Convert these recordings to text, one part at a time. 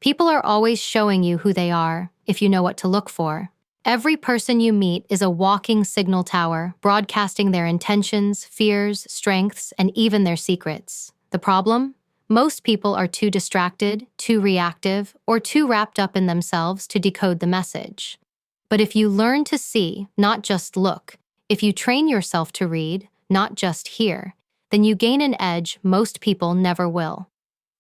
People are always showing you who they are, if you know what to look for. Every person you meet is a walking signal tower, broadcasting their intentions, fears, strengths, and even their secrets. The problem? Most people are too distracted, too reactive, or too wrapped up in themselves to decode the message. But if you learn to see, not just look, if you train yourself to read, not just hear, then you gain an edge most people never will.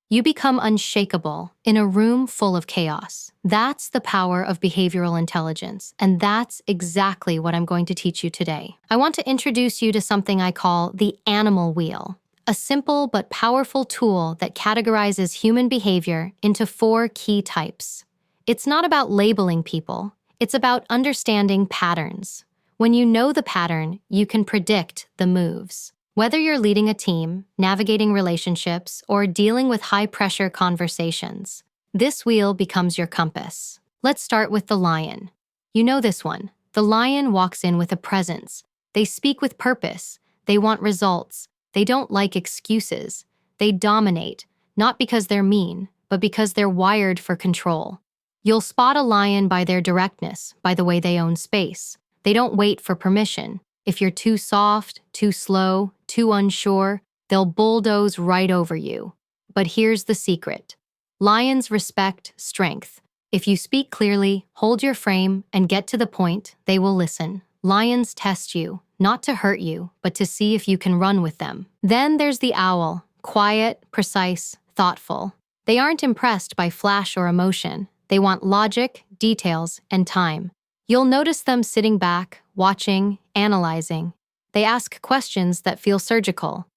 You become unshakable in a room full of chaos. That's the power of behavioral intelligence, and that's exactly what I'm going to teach you today. I want to introduce you to something I call the animal wheel, a simple but powerful tool that categorizes human behavior into 4 key types. It's not about labeling people, it's about understanding patterns. When you know the pattern, you can predict the moves. Whether you're leading a team, navigating relationships, or dealing with high-pressure conversations, this wheel becomes your compass. Let's start with the lion. You know this one. The lion walks in with a presence. They speak with purpose. They want results. They don't like excuses. They dominate, not because they're mean, but because they're wired for control. You'll spot a lion by their directness, by the way they own space. They don't wait for permission. If you're too soft, too slow, too unsure, they'll bulldoze right over you. But here's the secret. Lions respect strength. If you speak clearly, hold your frame, and get to the point, they will listen. Lions test you, not to hurt you, but to see if you can run with them. Then there's the owl, quiet, precise, thoughtful. They aren't impressed by flash or emotion. They want logic, details, and time. You'll notice them sitting back, watching, analyzing. They ask questions that feel surgical.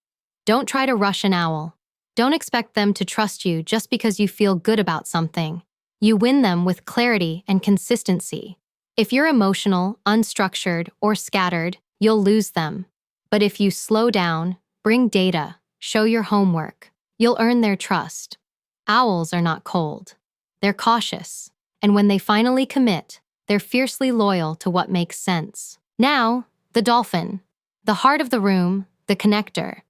Don't try to rush an owl. Don't expect them to trust you just because you feel good about something. You win them with clarity and consistency. If you're emotional, unstructured, or scattered, you'll lose them. But if you slow down, bring data, show your homework, you'll earn their trust. Owls are not cold. They're cautious. And when they finally commit, they're fiercely loyal to what makes sense. Now, the dolphin. The heart of the room, the connector.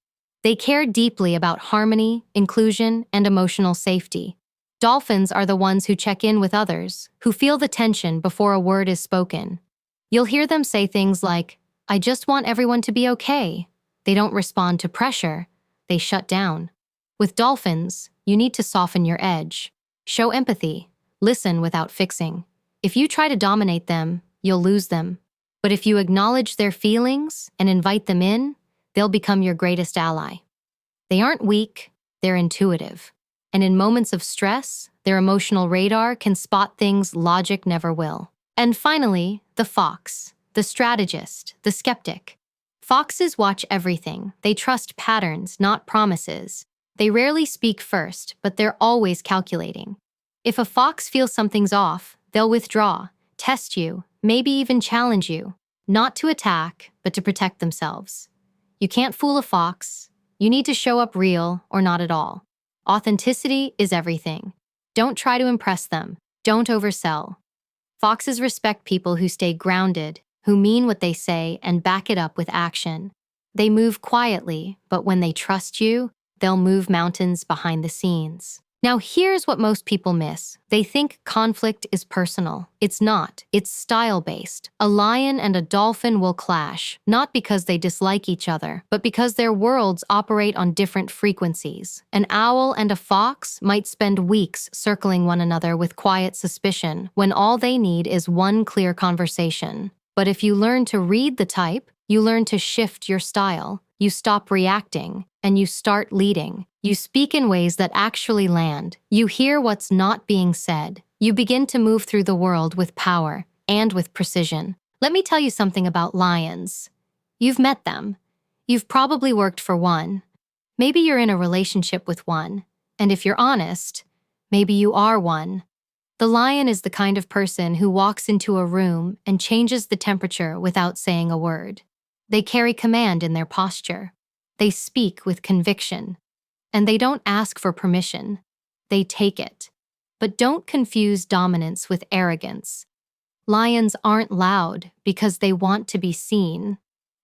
They care deeply about harmony, inclusion, and emotional safety. Dolphins are the ones who check in with others, who feel the tension before a word is spoken. You'll hear them say things like, "I just want everyone to be okay." They don't respond to pressure. They shut down. With dolphins, you need to soften your edge. Show empathy. Listen without fixing. If you try to dominate them, you'll lose them. But if you acknowledge their feelings and invite them in, they'll become your greatest ally. They aren't weak, they're intuitive. And in moments of stress, their emotional radar can spot things logic never will. And finally, the fox, the strategist, the skeptic. Foxes watch everything. They trust patterns, not promises. They rarely speak first, but they're always calculating. If a fox feels something's off, they'll withdraw, test you, maybe even challenge you, not to attack, but to protect themselves. You can't fool a fox. You need to show up real or not at all. Authenticity is everything. Don't try to impress them. Don't oversell. Foxes respect people who stay grounded, who mean what they say and back it up with action. They move quietly, but when they trust you, they'll move mountains behind the scenes. Now here's what most people miss. They think conflict is personal. It's not. It's style-based. A lion and a dolphin will clash, not because they dislike each other, but because their worlds operate on different frequencies. An owl and a fox might spend weeks circling one another with quiet suspicion, when all they need is one clear conversation. But if you learn to read the type, you learn to shift your style. You stop reacting, and you start leading. You speak in ways that actually land. You hear what's not being said. You begin to move through the world with power and with precision. Let me tell you something about lions. You've met them. You've probably worked for one. Maybe you're in a relationship with one. And if you're honest, maybe you are one. The lion is the kind of person who walks into a room and changes the temperature without saying a word. They carry command in their posture. They speak with conviction. And they don't ask for permission. They take it. But don't confuse dominance with arrogance. Lions aren't loud because they want to be seen.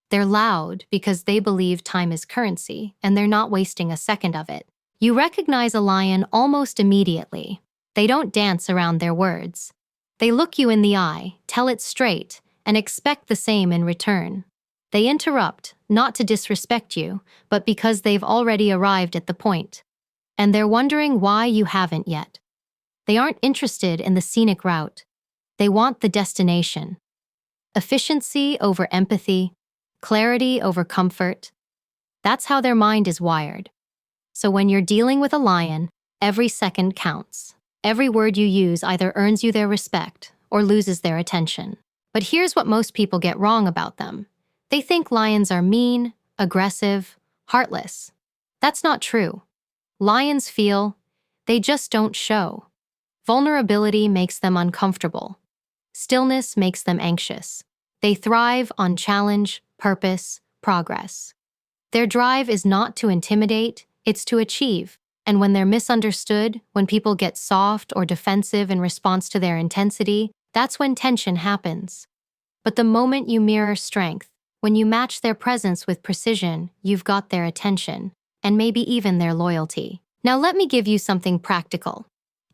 They're loud because they believe time is currency, and they're not wasting a second of it. You recognize a lion almost immediately. They don't dance around their words. They look you in the eye, tell it straight, and expect the same in return. They interrupt, not to disrespect you, but because they've already arrived at the point. And they're wondering why you haven't yet. They aren't interested in the scenic route. They want the destination. Efficiency over empathy, clarity over comfort. That's how their mind is wired. So when you're dealing with a lion, every second counts. Every word you use either earns you their respect or loses their attention. But here's what most people get wrong about them. They think lions are mean, aggressive, heartless. That's not true. Lions feel, they just don't show. Vulnerability makes them uncomfortable. Stillness makes them anxious. They thrive on challenge, purpose, progress. Their drive is not to intimidate, it's to achieve. And when they're misunderstood, when people get soft or defensive in response to their intensity, that's when tension happens. But the moment you mirror strength, when you match their presence with precision, you've got their attention, and maybe even their loyalty. Now let me give you something practical.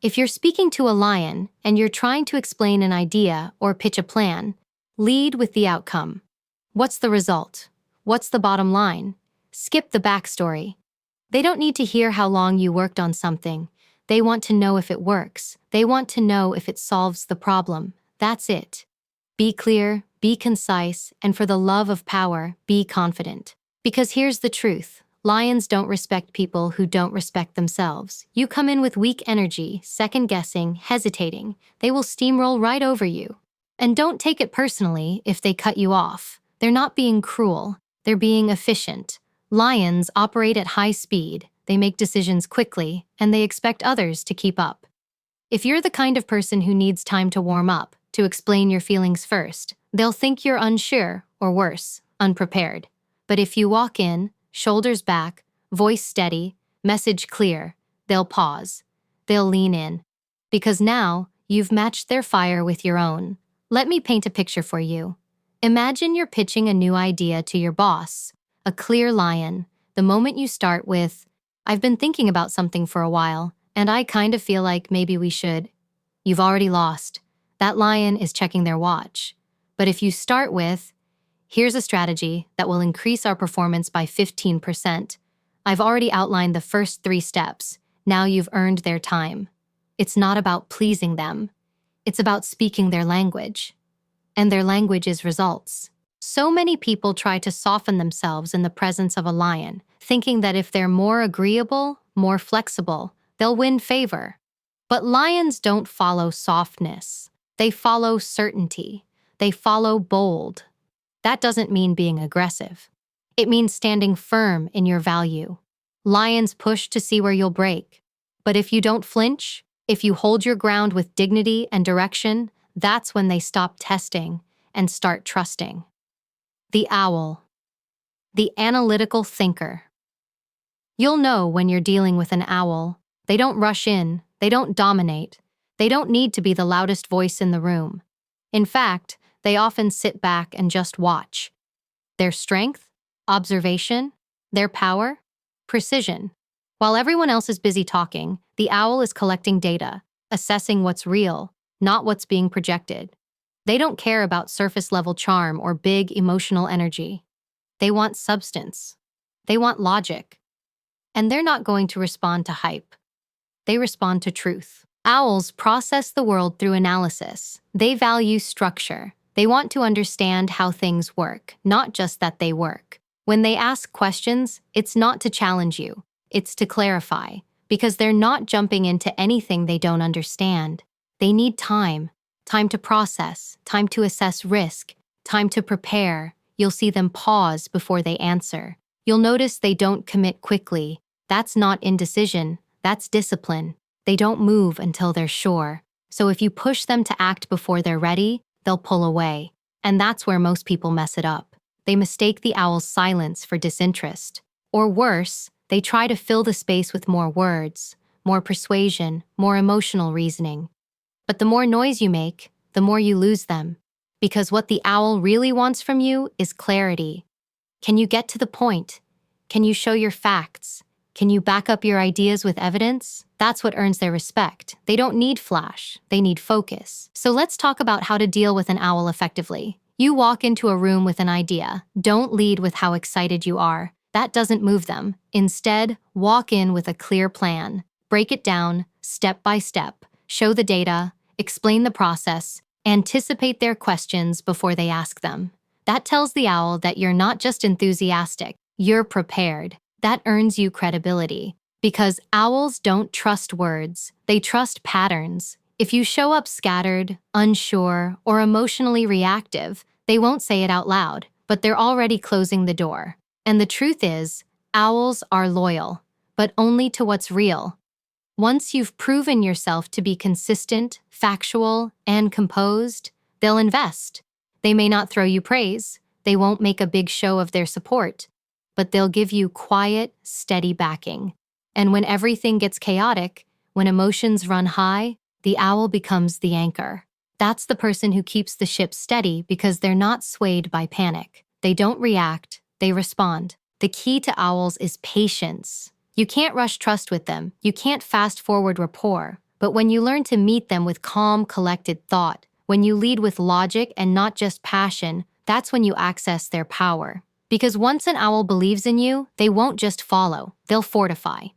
If you're speaking to a lion and you're trying to explain an idea or pitch a plan, lead with the outcome. What's the result? What's the bottom line? Skip the backstory. They don't need to hear how long you worked on something. They want to know if it works. They want to know if it solves the problem. That's it. Be clear, be concise, and for the love of power, be confident. Because here's the truth. Lions don't respect people who don't respect themselves. You come in with weak energy, second-guessing, hesitating. They will steamroll right over you. And don't take it personally if they cut you off. They're not being cruel. They're being efficient. Lions operate at high speed. They make decisions quickly, and they expect others to keep up. If you're the kind of person who needs time to warm up, to explain your feelings first, they'll think you're unsure, or worse, unprepared. But if you walk in, shoulders back, voice steady, message clear, they'll pause. They'll lean in. Because now, you've matched their fire with your own. Let me paint a picture for you. Imagine you're pitching a new idea to your boss, a clear lion. The moment you start with, "I've been thinking about something for a while, and I kind of feel like maybe we should," you've already lost. That lion is checking their watch. But if you start with, "Here's a strategy that will increase our performance by 15%. I've already outlined the first 3 steps. Now you've earned their time." It's not about pleasing them. It's about speaking their language. And their language is results. So many people try to soften themselves in the presence of a lion, thinking that if they're more agreeable, more flexible, they'll win favor. But lions don't follow softness. They follow certainty. They follow bold. That doesn't mean being aggressive. It means standing firm in your value. Lions push to see where you'll break. But if you don't flinch, if you hold your ground with dignity and direction, that's when they stop testing and start trusting. The owl. The analytical thinker. You'll know when you're dealing with an owl. They don't rush in. They don't dominate. They don't need to be the loudest voice in the room. In fact, they often sit back and just watch. Their strength, observation, their power, precision. While everyone else is busy talking, the owl is collecting data, assessing what's real, not what's being projected. They don't care about surface-level charm or big emotional energy. They want substance. They want logic. And they're not going to respond to hype. They respond to truth. Owls process the world through analysis. They value structure. They want to understand how things work, not just that they work. When they ask questions, it's not to challenge you. It's to clarify, because they're not jumping into anything they don't understand. They need time to process, time to assess risk, time to prepare. You'll see them pause before they answer. You'll notice they don't commit quickly. That's not indecision, that's discipline. They don't move until they're sure. So if you push them to act before they're ready, they'll pull away. And that's where most people mess it up. They mistake the owl's silence for disinterest. Or worse, they try to fill the space with more words, more persuasion, more emotional reasoning. But the more noise you make, the more you lose them. Because what the owl really wants from you is clarity. Can you get to the point? Can you show your facts? Can you back up your ideas with evidence? That's what earns their respect. They don't need flash, they need focus. So let's talk about how to deal with an owl effectively. You walk into a room with an idea. Don't lead with how excited you are. That doesn't move them. Instead, walk in with a clear plan. Break it down, step by step. Show the data, explain the process, anticipate their questions before they ask them. That tells the owl that you're not just enthusiastic, you're prepared. That earns you credibility. Because owls don't trust words, they trust patterns. If you show up scattered, unsure, or emotionally reactive, they won't say it out loud, but they're already closing the door. And the truth is, owls are loyal, but only to what's real. Once you've proven yourself to be consistent, factual, and composed, they'll invest. They may not throw you praise, they won't make a big show of their support, but they'll give you quiet, steady backing. And when everything gets chaotic, when emotions run high, the owl becomes the anchor. That's the person who keeps the ship steady because they're not swayed by panic. They don't react, they respond. The key to owls is patience. You can't rush trust with them, you can't fast-forward rapport, but when you learn to meet them with calm, collected thought, when you lead with logic and not just passion, that's when you access their power. Because once an owl believes in you, they won't just follow, they'll fortify.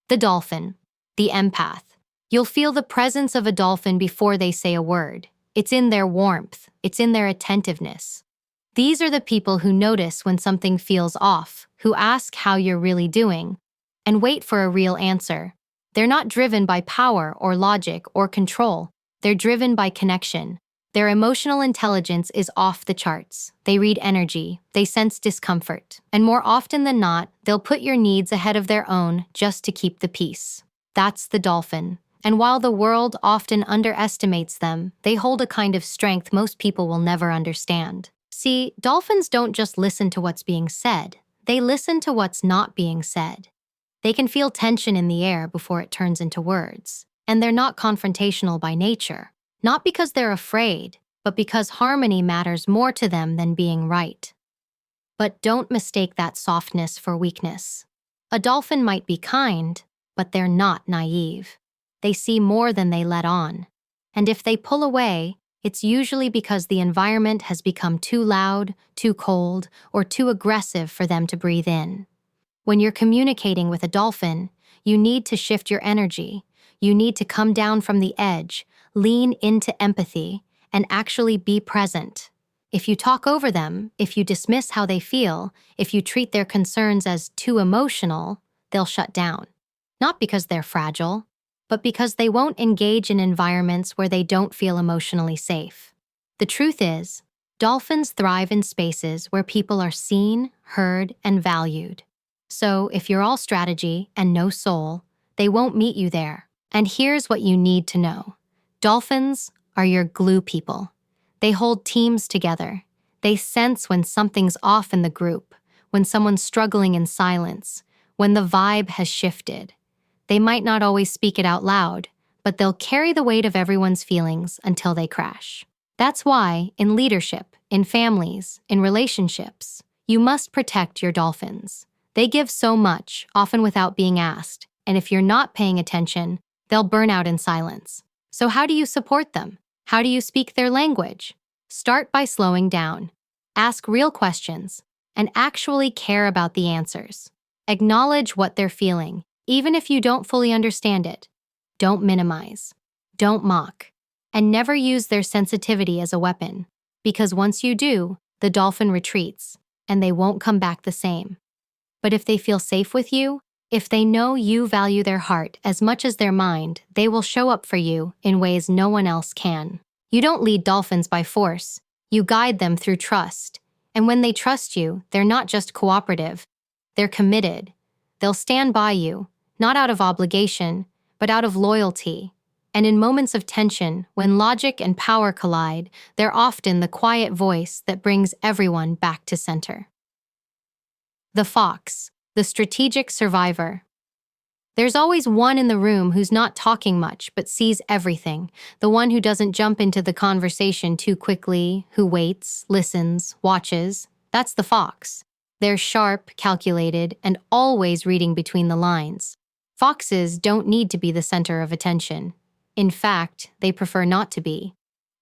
The dolphin, the empath. You'll feel the presence of a dolphin before they say a word. It's in their warmth, it's in their attentiveness. These are the people who notice when something feels off, who ask how you're really doing, and wait for a real answer. They're not driven by power or logic or control. They're driven by connection. Their emotional intelligence is off the charts. They read energy, they sense discomfort, and more often than not, they'll put your needs ahead of their own just to keep the peace. That's the dolphin. And while the world often underestimates them, they hold a kind of strength most people will never understand. See, dolphins don't just listen to what's being said, they listen to what's not being said. They can feel tension in the air before it turns into words, and they're not confrontational by nature. Not because they're afraid, but because harmony matters more to them than being right. But don't mistake that softness for weakness. A dolphin might be kind, but they're not naive. They see more than they let on. And if they pull away, it's usually because the environment has become too loud, too cold, or too aggressive for them to breathe in. When you're communicating with a dolphin, you need to shift your energy. You need to come down from the edge, lean into empathy, and actually be present. If you talk over them, if you dismiss how they feel, if you treat their concerns as too emotional, they'll shut down. Not because they're fragile, but because they won't engage in environments where they don't feel emotionally safe. The truth is, dolphins thrive in spaces where people are seen, heard, and valued. So if you're all strategy and no soul, they won't meet you there. And here's what you need to know. Dolphins are your glue people. They hold teams together. They sense when something's off in the group, when someone's struggling in silence, when the vibe has shifted. They might not always speak it out loud, but they'll carry the weight of everyone's feelings until they crash. That's why, in leadership, in families, in relationships, you must protect your dolphins. They give so much, often without being asked, and if you're not paying attention, they'll burn out in silence. So how do you support them? How do you speak their language? Start by slowing down. Ask real questions, and actually care about the answers. Acknowledge what they're feeling, even if you don't fully understand it. Don't minimize. Don't mock. And never use their sensitivity as a weapon, because once you do, the dolphin retreats, and they won't come back the same. But if they feel safe with you, if they know you value their heart as much as their mind, they will show up for you in ways no one else can. You don't lead dolphins by force. You guide them through trust. And when they trust you, they're not just cooperative. They're committed. They'll stand by you, not out of obligation, but out of loyalty. And in moments of tension, when logic and power collide, they're often the quiet voice that brings everyone back to center. The fox, the strategic survivor. There's always one in the room who's not talking much but sees everything, the one who doesn't jump into the conversation too quickly, who waits, listens, watches. That's the fox. They're sharp, calculated, and always reading between the lines. Foxes don't need to be the center of attention. In fact, they prefer not to be.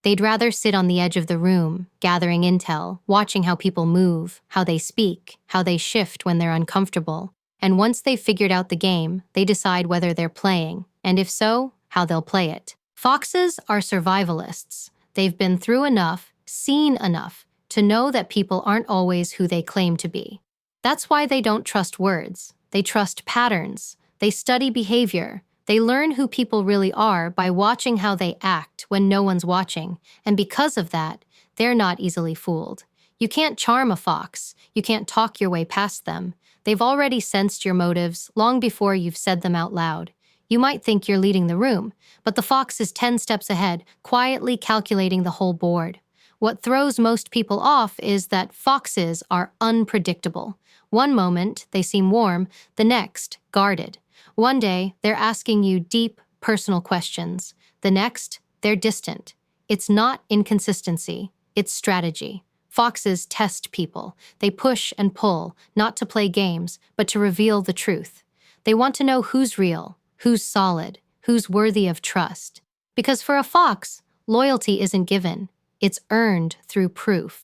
They'd rather sit on the edge of the room, gathering intel, watching how people move, how they speak, how they shift when they're uncomfortable. And once they've figured out the game, they decide whether they're playing, and if so, how they'll play it. Foxes are survivalists. They've been through enough, seen enough, to know that people aren't always who they claim to be. That's why they don't trust words. They trust patterns. They study behavior. They learn who people really are by watching how they act when no one's watching, and because of that, they're not easily fooled. You can't charm a fox. You can't talk your way past them. They've already sensed your motives long before you've said them out loud. You might think you're leading the room, but the fox is 10 steps ahead, quietly calculating the whole board. What throws most people off is that foxes are unpredictable. One moment, they seem warm, the next, guarded. One day, they're asking you deep, personal questions. The next, they're distant. It's not inconsistency, it's strategy. Foxes test people. They push and pull, not to play games, but to reveal the truth. They want to know who's real, who's solid, who's worthy of trust. Because for a fox, loyalty isn't given. It's earned through proof.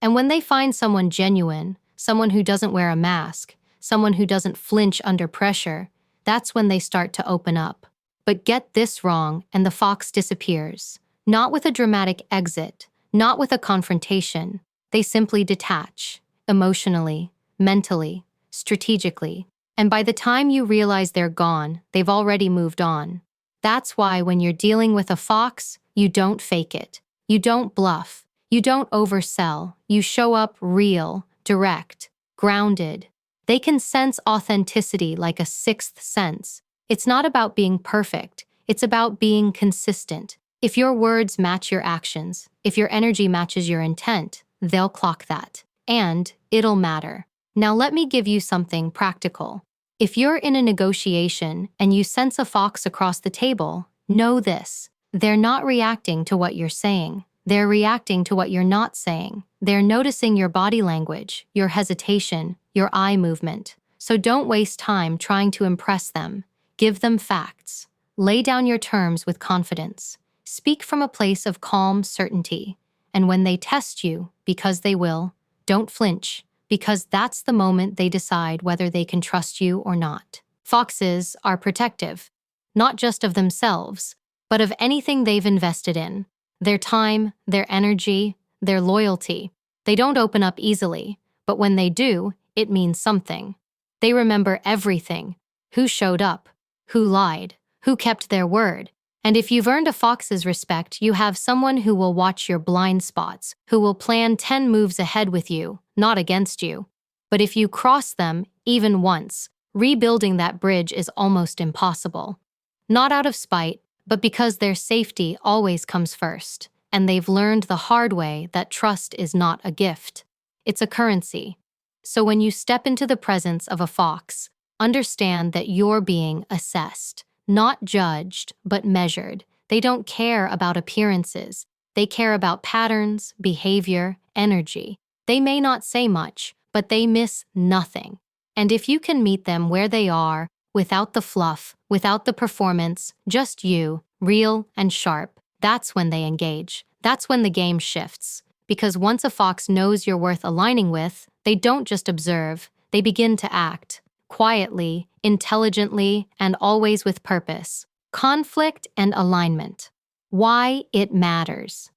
And when they find someone genuine, someone who doesn't wear a mask, someone who doesn't flinch under pressure, that's when they start to open up. But get this wrong, and the fox disappears. Not with a dramatic exit, not with a confrontation. They simply detach, emotionally, mentally, strategically. And by the time you realize they're gone, they've already moved on. That's why when you're dealing with a fox, you don't fake it. You don't bluff. You don't oversell. You show up real, direct, grounded. They can sense authenticity like a sixth sense. It's not about being perfect. It's about being consistent. If your words match your actions, if your energy matches your intent, they'll clock that. And it'll matter. Now let me give you something practical. If you're in a negotiation and you sense a fox across the table, know this. They're not reacting to what you're saying. They're reacting to what you're not saying. They're noticing your body language, your hesitation, your eye movement. So don't waste time trying to impress them. Give them facts. Lay down your terms with confidence. Speak from a place of calm certainty. And when they test you, because they will, don't flinch, because that's the moment they decide whether they can trust you or not. Foxes are protective, not just of themselves, but of anything they've invested in. Their time, their energy, their loyalty. They don't open up easily, but when they do, it means something. They remember everything. Who showed up, who lied, who kept their word. And if you've earned a fox's respect, you have someone who will watch your blind spots, who will plan 10 moves ahead with you, not against you. But if you cross them, even once, rebuilding that bridge is almost impossible. Not out of spite, but because their safety always comes first, and they've learned the hard way that trust is not a gift. It's a currency. So when you step into the presence of a fox, understand that you're being assessed, not judged, but measured. They don't care about appearances. They care about patterns, behavior, energy. They may not say much, but they miss nothing. And if you can meet them where they are, without the fluff, without the performance, just you, real and sharp, that's when they engage. That's when the game shifts. Because once a fox knows you're worth aligning with, they don't just observe, they begin to act. Quietly, intelligently, and always with purpose. Conflict and alignment. Why it matters.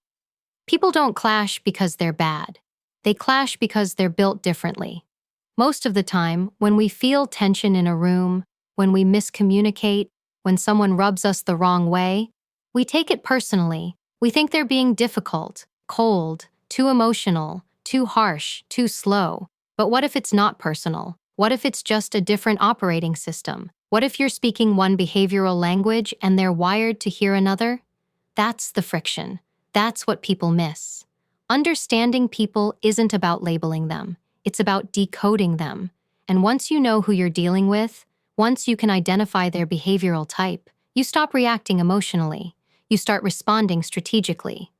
People don't clash because they're bad. They clash because they're built differently. Most of the time, when we feel tension in a room, when we miscommunicate, when someone rubs us the wrong way, we take it personally. We think they're being difficult, cold, too emotional, too harsh, too slow. But what if it's not personal? What if it's just a different operating system? What if you're speaking one behavioral language and they're wired to hear another? That's the friction. That's what people miss. Understanding people isn't about labeling them. It's about decoding them. And once you know who you're dealing with, once you can identify their behavioral type, you stop reacting emotionally. You start responding strategically.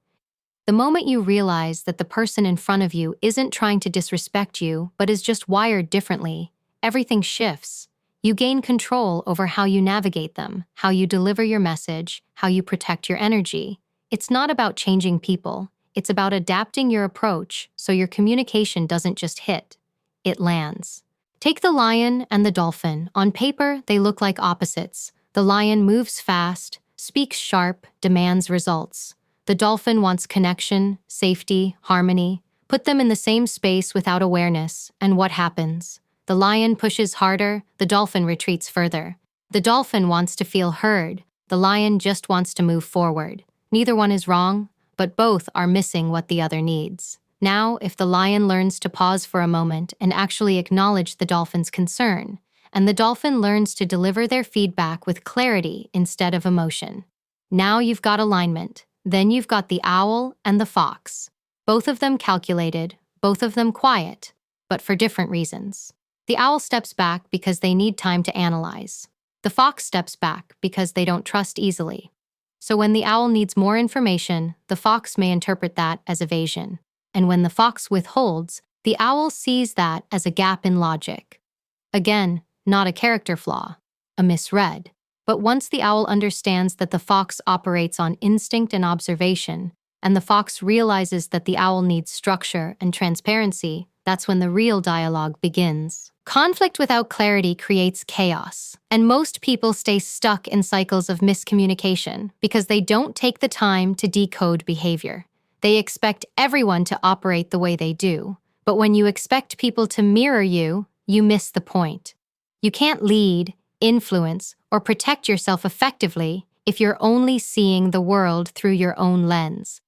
The moment you realize that the person in front of you isn't trying to disrespect you, but is just wired differently, everything shifts. You gain control over how you navigate them, how you deliver your message, how you protect your energy. It's not about changing people. It's about adapting your approach so your communication doesn't just hit, it lands. Take the lion and the dolphin. On paper, they look like opposites. The lion moves fast, speaks sharp, demands results. The dolphin wants connection, safety, harmony. Put them in the same space without awareness, and what happens? The lion pushes harder, the dolphin retreats further. The dolphin wants to feel heard, the lion just wants to move forward. Neither one is wrong, but both are missing what the other needs. Now, if the lion learns to pause for a moment and actually acknowledge the dolphin's concern, and the dolphin learns to deliver their feedback with clarity instead of emotion. Now you've got alignment. Then you've got the owl and the fox. Both of them calculated, both of them quiet, but for different reasons. The owl steps back because they need time to analyze. The fox steps back because they don't trust easily. So when the owl needs more information, the fox may interpret that as evasion. And when the fox withholds, the owl sees that as a gap in logic. Again, not a character flaw, a misread. But once the owl understands that the fox operates on instinct and observation, and the fox realizes that the owl needs structure and transparency, that's when the real dialogue begins. Conflict without clarity creates chaos, and most people stay stuck in cycles of miscommunication because they don't take the time to decode behavior. They expect everyone to operate the way they do, but when you expect people to mirror you, you miss the point. You can't lead, influence, or protect yourself effectively if you're only seeing the world through your own lens.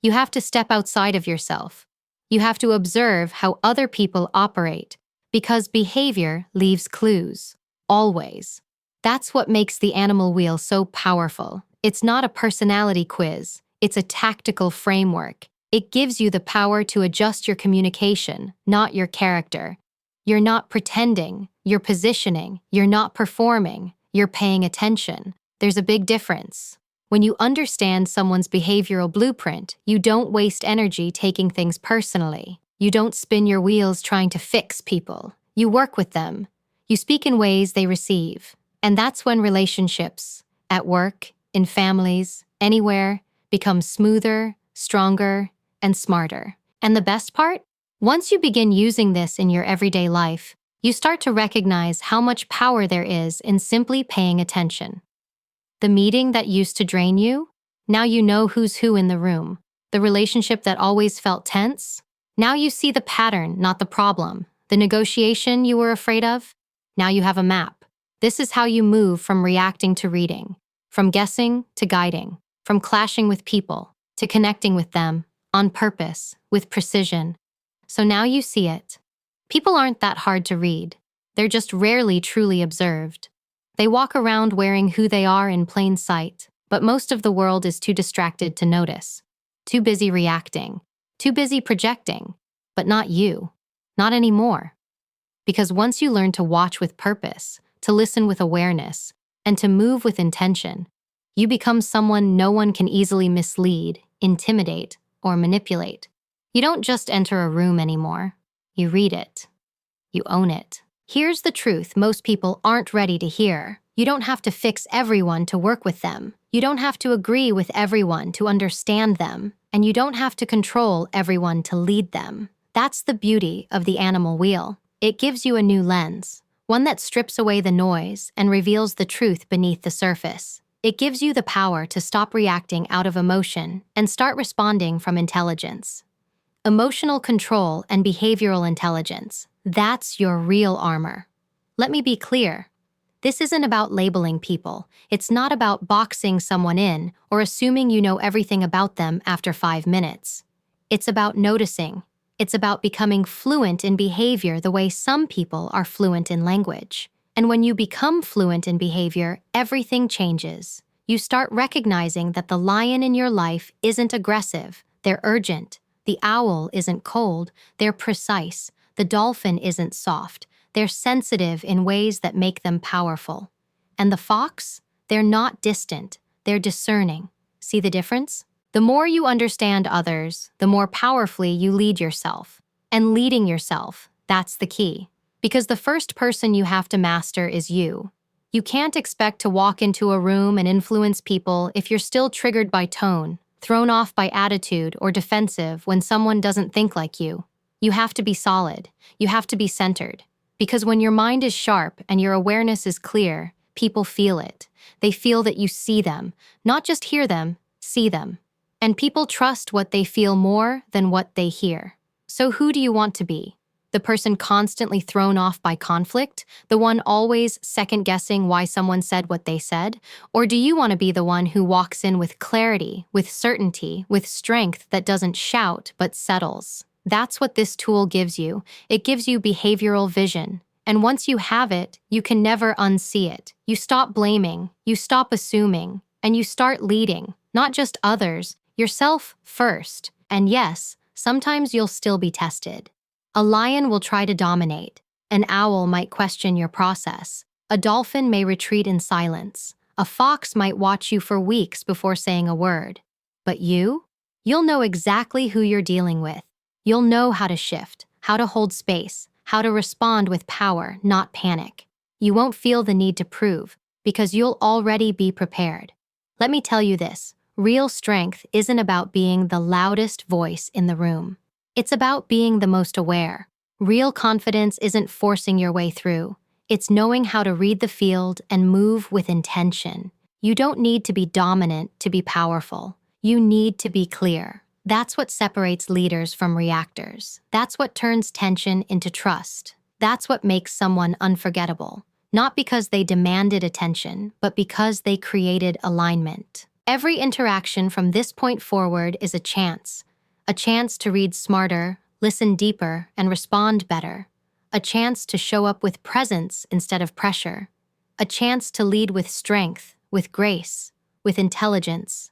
You have to step outside of yourself. You have to observe how other people operate, because behavior leaves clues, always. That's what makes the animal wheel so powerful. It's not a personality quiz, it's a tactical framework. It gives you the power to adjust your communication, not your character. You're not pretending, you're positioning, you're not performing, you're paying attention. There's a big difference. When you understand someone's behavioral blueprint, you don't waste energy taking things personally. You don't spin your wheels trying to fix people. You work with them. You speak in ways they receive. And that's when relationships, at work, in families, anywhere, become smoother, stronger, and smarter. And the best part? Once you begin using this in your everyday life, you start to recognize how much power there is in simply paying attention. The meeting that used to drain you? Now you know who's who in the room. The relationship that always felt tense? Now you see the pattern, not the problem. The negotiation you were afraid of? Now you have a map. This is how you move from reacting to reading, from guessing to guiding, from clashing with people to connecting with them, on purpose, with precision. So now you see it. People aren't that hard to read. They're just rarely truly observed. They walk around wearing who they are in plain sight, but most of the world is too distracted to notice, too busy reacting, too busy projecting, but not you, not anymore. Because once you learn to watch with purpose, to listen with awareness, and to move with intention, you become someone no one can easily mislead, intimidate, or manipulate. You don't just enter a room anymore. You read it. You own it. Here's the truth most people aren't ready to hear. You don't have to fix everyone to work with them. You don't have to agree with everyone to understand them. And you don't have to control everyone to lead them. That's the beauty of the animal wheel. It gives you a new lens, one that strips away the noise and reveals the truth beneath the surface. It gives you the power to stop reacting out of emotion and start responding from intelligence. Emotional control and behavioral intelligence, that's your real armor. Let me be clear. This isn't about labeling people. It's not about boxing someone in or assuming you know everything about them after 5 minutes. It's about noticing. It's about becoming fluent in behavior the way some people are fluent in language. And when you become fluent in behavior, everything changes. You start recognizing that the lion in your life isn't aggressive, they're urgent. The owl isn't cold, they're precise. The dolphin isn't soft, they're sensitive in ways that make them powerful. And the fox? They're not distant, they're discerning. See the difference? The more you understand others, the more powerfully you lead yourself. And leading yourself, that's the key. Because the first person you have to master is you. You can't expect to walk into a room and influence people if you're still triggered by tone, thrown off by attitude, or defensive when someone doesn't think like you. You have to be solid. You have to be centered. Because when your mind is sharp and your awareness is clear, people feel it. They feel that you see them, not just hear them, see them. And people trust what they feel more than what they hear. So who do you want to be? The person constantly thrown off by conflict? The one always second-guessing why someone said what they said? Or do you want to be the one who walks in with clarity, with certainty, with strength that doesn't shout but settles? That's what this tool gives you. It gives you behavioral vision. And once you have it, you can never unsee it. You stop blaming, you stop assuming, and you start leading, not just others, yourself first. And yes, sometimes you'll still be tested. A lion will try to dominate. An owl might question your process. A dolphin may retreat in silence. A fox might watch you for weeks before saying a word. But you'll know exactly who you're dealing with. You'll know how to shift, how to hold space, how to respond with power, not panic. You won't feel the need to prove, because you'll already be prepared. Let me tell you this, real strength isn't about being the loudest voice in the room. It's about being the most aware. Real confidence isn't forcing your way through. It's knowing how to read the field and move with intention. You don't need to be dominant to be powerful. You need to be clear. That's what separates leaders from reactors. That's what turns tension into trust. That's what makes someone unforgettable. Not because they demanded attention, but because they created alignment. Every interaction from this point forward is a chance to read smarter, listen deeper, and respond better. A chance to show up with presence instead of pressure. A chance to lead with strength, with grace, with intelligence.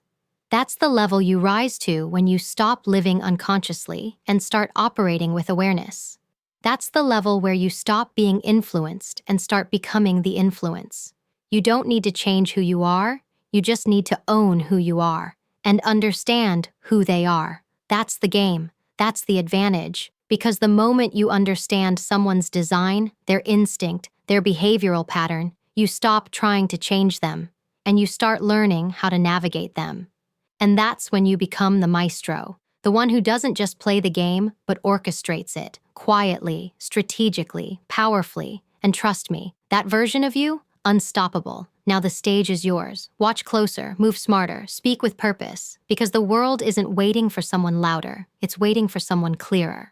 That's the level you rise to when you stop living unconsciously and start operating with awareness. That's the level where you stop being influenced and start becoming the influence. You don't need to change who you are, you just need to own who you are and understand who they are. That's the game. That's the advantage. Because the moment you understand someone's design, their instinct, their behavioral pattern, you stop trying to change them, and you start learning how to navigate them. And that's when you become the maestro, the one who doesn't just play the game, but orchestrates it, quietly, strategically, powerfully. And trust me, that version of you, unstoppable. Now the stage is yours. Watch closer, move smarter, speak with purpose, because the world isn't waiting for someone louder, it's waiting for someone clearer.